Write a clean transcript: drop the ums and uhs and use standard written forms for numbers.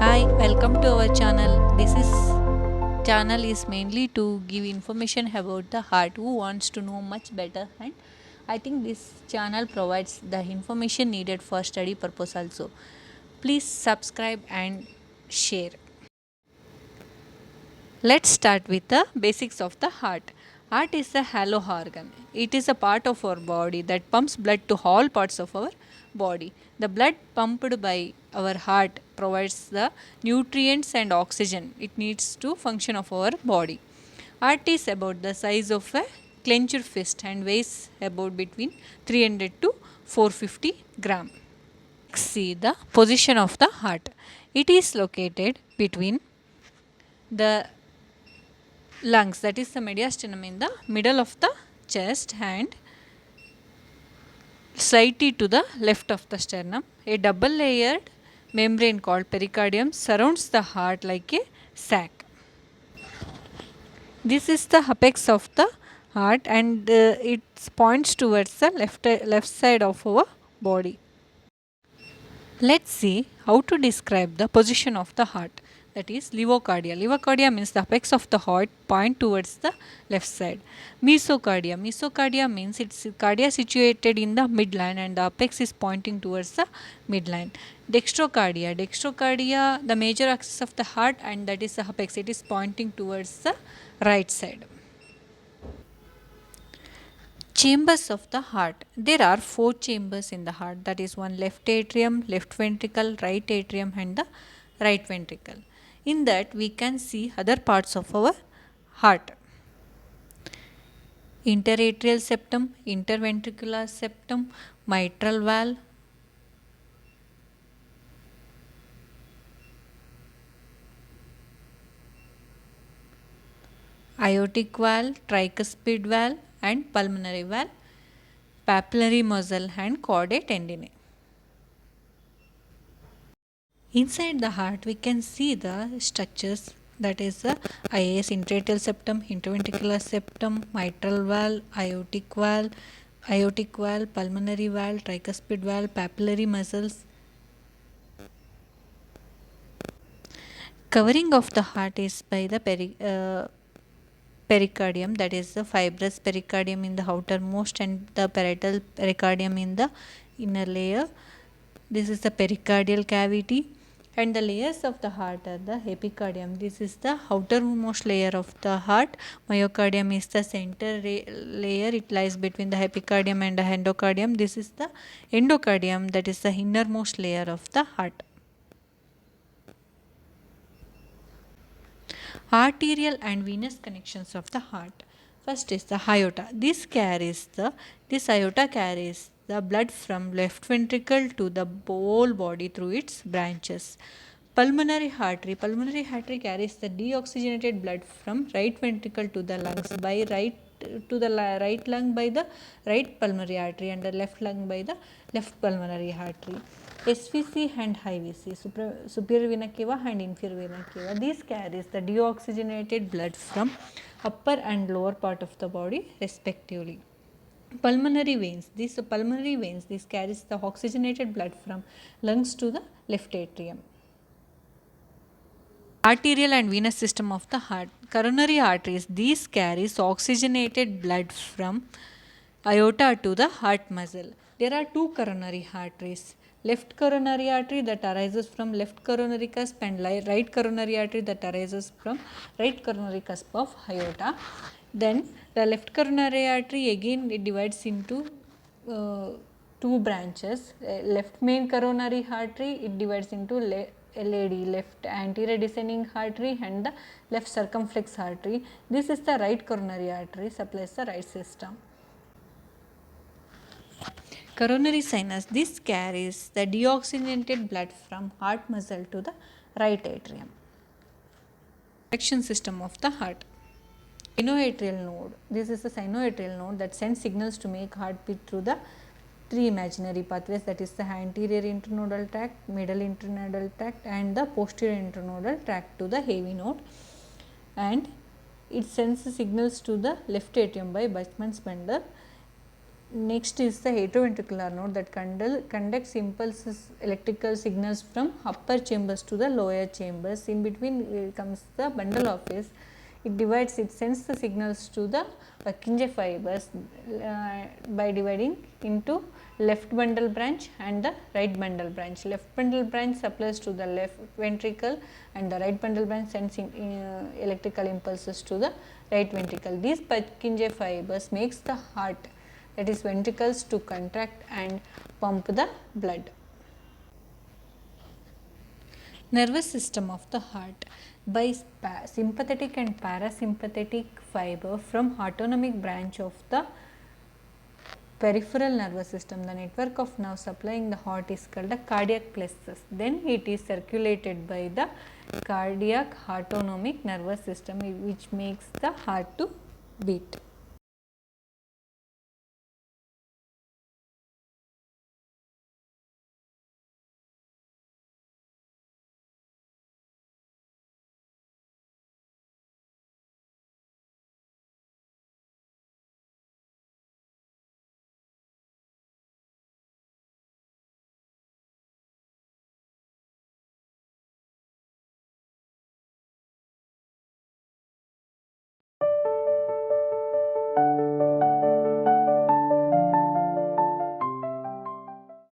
Hi, welcome to our channel. This is channel is mainly to give information about the heart who wants to know much better, and I think this channel provides the information needed for study purpose also. Please subscribe and share. Let's start with the basics of the heart. Heart is a hollow organ. It is a part of our body that pumps blood to all parts of our body. The blood pumped by our heart provides the nutrients and oxygen it needs to function of our body. Heart is about the size of a clenched fist and weighs about between 300 to 450 gram. See the position of the heart. It is located between the lungs, that is the mediastinum, in the middle of the chest and slightly to the left of the sternum. A double layered membrane called pericardium surrounds the heart like a sac. This is the apex of the heart, and it points towards the left side of our body. Let's see how to describe the position of the heart, that is levocardia. Levocardia means the apex of the heart point towards the left side. Mesocardia. Mesocardia means it's cardia situated in the midline and the apex is pointing towards the midline. Dextrocardia. Dextrocardia, the major axis of the heart, and that is the apex. It is pointing towards the right side. Chambers of the heart. There are four chambers in the heart, that is one left atrium, left ventricle, right atrium, and the right ventricle. In that we can see other parts of our heart: interatrial septum, interventricular septum, mitral valve, aortic valve, tricuspid valve, and pulmonary valve, papillary muscle, and chordae tendineae. Inside the heart, we can see the structures, that is the IAS, intratracheal septum, interventricular septum, mitral valve, aortic valve, pulmonary valve, tricuspid valve, papillary muscles. Covering of the heart is by the pericardium, that is the fibrous pericardium in the outermost and the parietal pericardium in the inner layer. This is the pericardial cavity, and the layers of the heart are the epicardium. This is the outermost layer of the heart. Myocardium is the center layer. It lies between the epicardium and the endocardium. This is the endocardium, that is the innermost layer of the heart. Arterial and venous connections of the heart. First is the aorta. This aorta carries the blood from left ventricle to the whole body through its branches. Pulmonary artery. Pulmonary artery carries the deoxygenated blood from right ventricle to the lungs by right lung by the right pulmonary artery and the left lung by the left pulmonary artery. SVC and IVC, superior vena cava and inferior vena cava. These carries the deoxygenated blood from upper and lower part of the body respectively. Pulmonary veins. These pulmonary veins, this carries the oxygenated blood from lungs to the left atrium. Arterial and venous system of the heart. Coronary arteries. These carries oxygenated blood from aorta to the heart muscle. There are two coronary arteries: left coronary artery that arises from left coronary cusp and right coronary artery that arises from right coronary cusp of aorta. Then the left coronary artery, again it divides into two branches. Left main coronary artery, it divides into LAD, left anterior descending artery, and the left circumflex artery. This is the right coronary artery, supplies the right system. Coronary sinus. This carries the deoxygenated blood from heart muscle to the right atrium. Protection system of the heart. Sinoatrial node. This is the sinoatrial node that sends signals to make heartbeat through the three imaginary pathways, that is the anterior internodal tract, middle internodal tract, and the posterior internodal tract to the AV node, and it sends the signals to the left atrium by Bachmann-Spender. Next is the atrioventricular node that conducts impulses electrical signals from upper chambers to the lower chambers. In between comes the bundle office. It divides, it sends the signals to the Purkinje fibers by dividing into left bundle branch and the right bundle branch. Left bundle branch supplies to the left ventricle and the right bundle branch sends electrical impulses to the right ventricle. These Purkinje fibers makes the heart, that is ventricles, to contract and pump the blood. Nervous system of the heart. By sympathetic and parasympathetic fiber from autonomic branch of the peripheral nervous system, the network of nerves supplying the heart is called the cardiac plexus. Then it is circulated by the cardiac autonomic nervous system, which makes the heart to beat.